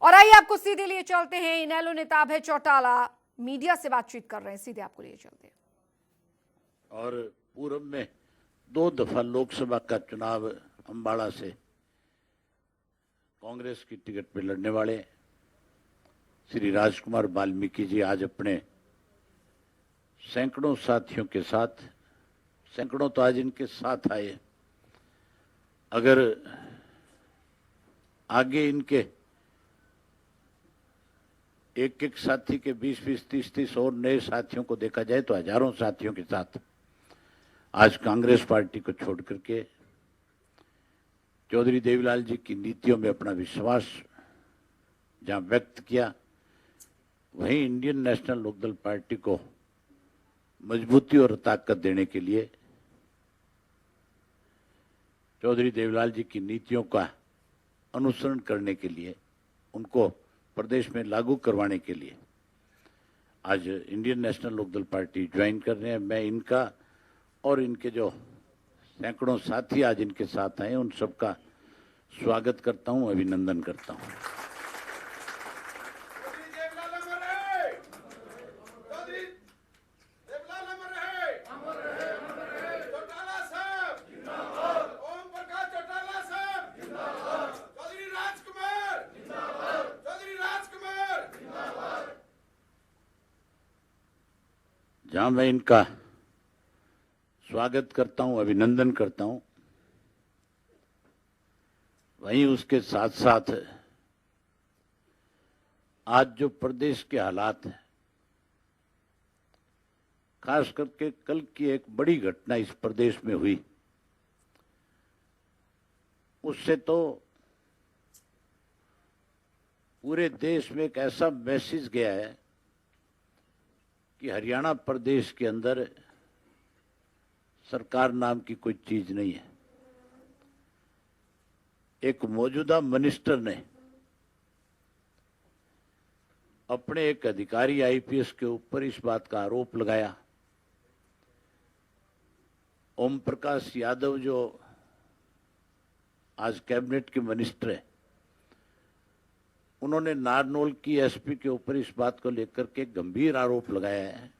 और आइए आपको सीधे लिए चलते हैं। इनेलो नेता अभय चौटाला मीडिया से बातचीत कर रहे हैं, सीधे आपको लिए चलते हैं। और पूर्व में 2 दफा लोकसभा का चुनाव अंबाला से कांग्रेस की टिकट पर लड़ने वाले श्री राजकुमार वाल्मीकि जी आज अपने सैकड़ों साथियों के साथ, सैकड़ों तो आज इनके साथ आए। अगर आगे इनके एक एक साथी के 20-20, 30-30 और नए साथियों को देखा जाए तो हजारों साथियों के साथ आज कांग्रेस पार्टी को छोड़ करके चौधरी देवीलाल जी की नीतियों में अपना विश्वास जहां व्यक्त किया, वहीं इंडियन नेशनल लोकदल पार्टी को मजबूती और ताकत देने के लिए, चौधरी देवीलाल जी की नीतियों का अनुसरण करने के लिए, उनको प्रदेश में लागू करवाने के लिए आज Indian National Lok Dal party join कर रहे हैं। मैं इनका और इनके जो सैकड़ों साथी आज इनके साथ आए, उन सबका स्वागत करता हूं, अभिनंदन करता हूं। जहां मैं इनका स्वागत करता हूं, अभिनंदन करता हूं, वहीं उसके साथ साथ आज जो प्रदेश के हालात हैं, खास करके कल की एक बड़ी घटना इस प्रदेश में हुई, उससे तो पूरे देश में एक ऐसा मैसेज गया है कि हरियाणा प्रदेश के अंदर सरकार नाम की कोई चीज नहीं है। एक मौजूदा मिनिस्टर ने अपने एक अधिकारी आईपीएस के ऊपर इस बात का आरोप लगाया। ओम प्रकाश यादव जो आज कैबिनेट के मिनिस्टर है, उन्होंने नारनौल की एसपी के ऊपर इस बात को लेकर के गंभीर आरोप लगाया है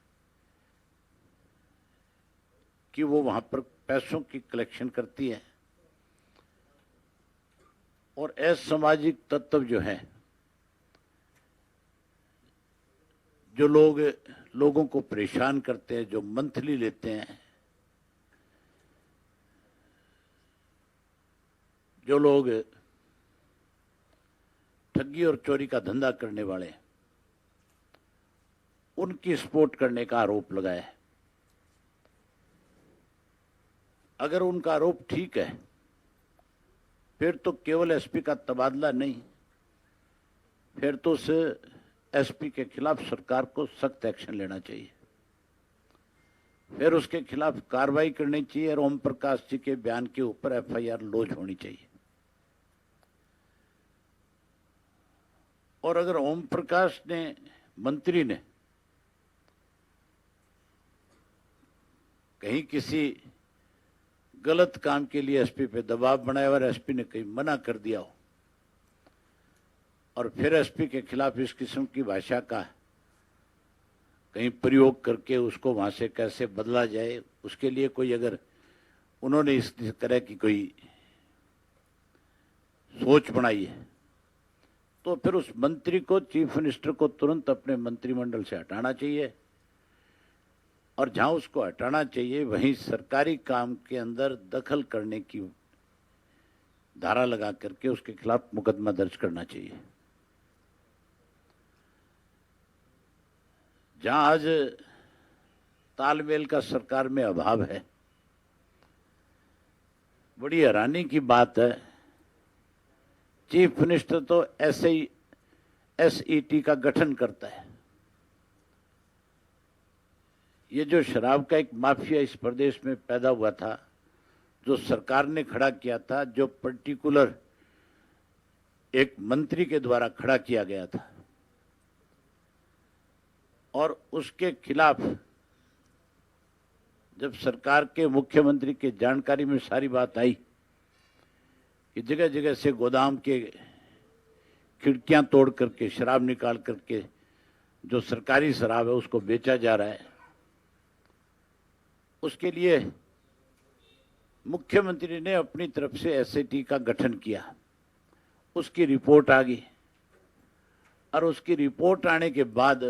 कि वो वहां पर पैसों की कलेक्शन करती है और असामाजिक तत्व जो है, जो लोगों को परेशान करते हैं, जो मंथली लेते हैं, जो लोग ठगी और चोरी का धंधा करने वाले, उनकी सपोर्ट करने का आरोप लगाया है। अगर उनका आरोप ठीक है, फिर तो केवल एसपी का तबादला नहीं, फिर तो उस एसपी के खिलाफ सरकार को सख्त एक्शन लेना चाहिए, फिर उसके खिलाफ कार्रवाई करनी चाहिए और ओम प्रकाश जी के बयान के ऊपर एफआईआर लॉन्च होनी चाहिए। और अगर ओम प्रकाश ने, मंत्री ने, कहीं किसी गलत काम के लिए एसपी पे दबाव बनाया और एसपी ने कहीं मना कर दिया हो और फिर एसपी के खिलाफ इस किस्म की भाषा का कहीं प्रयोग करके उसको वहां से कैसे बदला जाए, उसके लिए कोई अगर उन्होंने इस तरह की कोई सोच बनाई है, तो फिर उस मंत्री को, चीफ मिनिस्टर को तुरंत अपने मंत्रिमंडल से हटाना चाहिए और जहां उसको हटाना चाहिए वहीं सरकारी काम के अंदर दखल करने की धारा लगा करके उसके खिलाफ मुकदमा दर्ज करना चाहिए। जहां आज तालमेल का सरकार में अभाव है, बड़ी हैरानी की बात है, चीफ मिनिस्टर तो एसईटी का गठन करता है। ये जो शराब का एक माफिया इस प्रदेश में पैदा हुआ था, जो सरकार ने खड़ा किया था, जो पर्टिकुलर एक मंत्री के द्वारा खड़ा किया गया था, और उसके खिलाफ जब सरकार के मुख्यमंत्री के जानकारी में सारी बात आई कि जगह जगह से गोदाम के खिड़कियां तोड़ करके शराब निकाल करके जो सरकारी शराब है उसको बेचा जा रहा है, उसके लिए मुख्यमंत्री ने अपनी तरफ से एसआईटी का गठन किया। उसकी रिपोर्ट आ गई और उसकी रिपोर्ट आने के बाद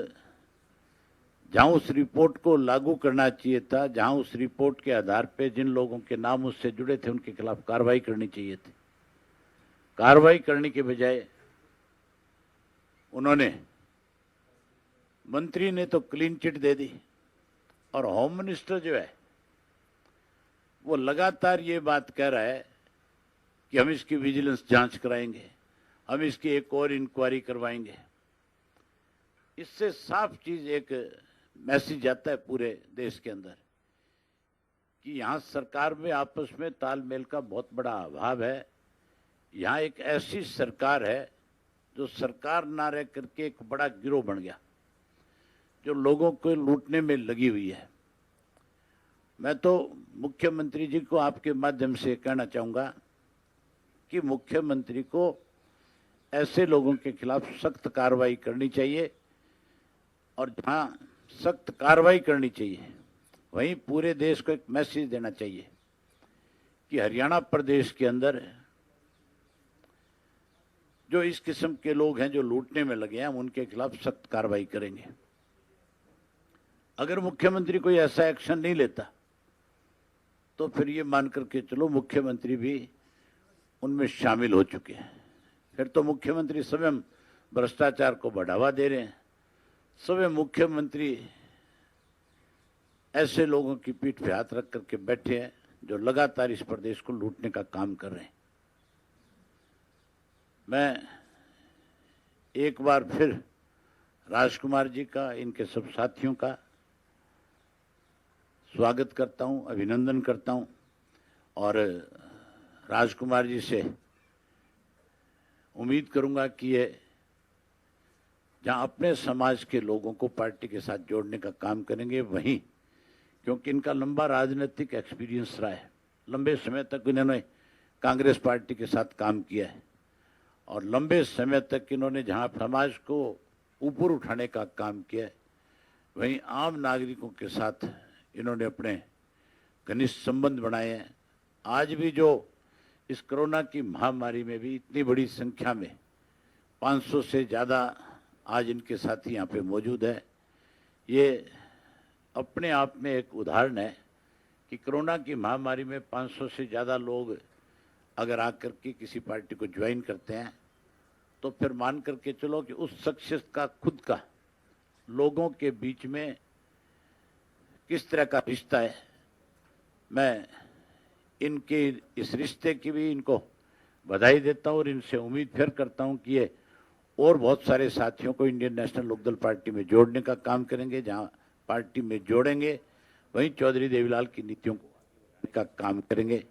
जहां उस रिपोर्ट को लागू करना चाहिए था, जहां उस रिपोर्ट के आधार पे जिन लोगों के नाम उससे जुड़े थे उनके खिलाफ कार्रवाई करनी चाहिए थी, कार्रवाई करने के बजाय उन्होंने, मंत्री ने तो क्लीन चिट दे दी और होम मिनिस्टर जो है वो लगातार ये बात कह रहा है कि हम इसकी विजिलेंस जांच कराएंगे, हम इसकी एक और इंक्वायरी करवाएंगे। इससे साफ चीज एक मैसेज आता है पूरे देश के अंदर कि यहाँ सरकार में आपस में तालमेल का बहुत बड़ा अभाव है। यहाँ एक ऐसी सरकार है जो सरकार ना रह करके एक बड़ा गिरोह बन गया जो लोगों को लूटने में लगी हुई है। मैं तो मुख्यमंत्री जी को आपके माध्यम से कहना चाहूंगा कि मुख्यमंत्री को ऐसे लोगों के खिलाफ सख्त कार्रवाई करनी चाहिए और जहां सख्त कार्रवाई करनी चाहिए वहीं पूरे देश को एक मैसेज देना चाहिए कि हरियाणा प्रदेश के अंदर जो इस किस्म के लोग हैं जो लूटने में लगे हैं, हम उनके खिलाफ सख्त कार्रवाई करेंगे। अगर मुख्यमंत्री कोई ऐसा एक्शन नहीं लेता तो फिर ये मान करके चलो मुख्यमंत्री भी उनमें शामिल हो चुके हैं। फिर तो मुख्यमंत्री स्वयं भ्रष्टाचार को बढ़ावा दे रहे हैं, स्वयं मुख्यमंत्री ऐसे लोगों की पीठ पे हाथ रख करके बैठे हैं जो लगातार इस प्रदेश को लूटने का काम कर रहे हैं। मैं एक बार फिर राजकुमार जी का, इनके सब साथियों का स्वागत करता हूं, अभिनंदन करता हूं और राजकुमार जी से उम्मीद करूंगा कि ये जहां अपने समाज के लोगों को पार्टी के साथ जोड़ने का काम करेंगे, वहीं क्योंकि इनका लंबा राजनीतिक एक्सपीरियंस रहा है, लंबे समय तक इन्होंने कांग्रेस पार्टी के साथ काम किया है और लंबे समय तक इन्होंने जहां समाज को ऊपर उठाने का काम किया है, वहीं आम नागरिकों के साथ इन्होंने अपने घनिष्ठ संबंध बनाए हैं। आज भी जो इस कोरोना की महामारी में भी इतनी बड़ी संख्या में 500 से ज़्यादा आज इनके साथी यहाँ पे मौजूद है, ये अपने आप में एक उदाहरण है कि कोरोना की महामारी में 500 से ज़्यादा लोग अगर आकर के किसी पार्टी को ज्वाइन करते हैं तो फिर मान करके चलो कि उस शख्सियत का खुद का लोगों के बीच में किस तरह का रिश्ता है। मैं इनके इस रिश्ते की भी इनको बधाई देता हूं और इनसे उम्मीद फिर करता हूं कि ये और बहुत सारे साथियों को इंडियन नेशनल लोकदल पार्टी में जोड़ने का काम करेंगे। जहां पार्टी में जोड़ेंगे वहीं चौधरी देवीलाल की नीतियों का काम करेंगे।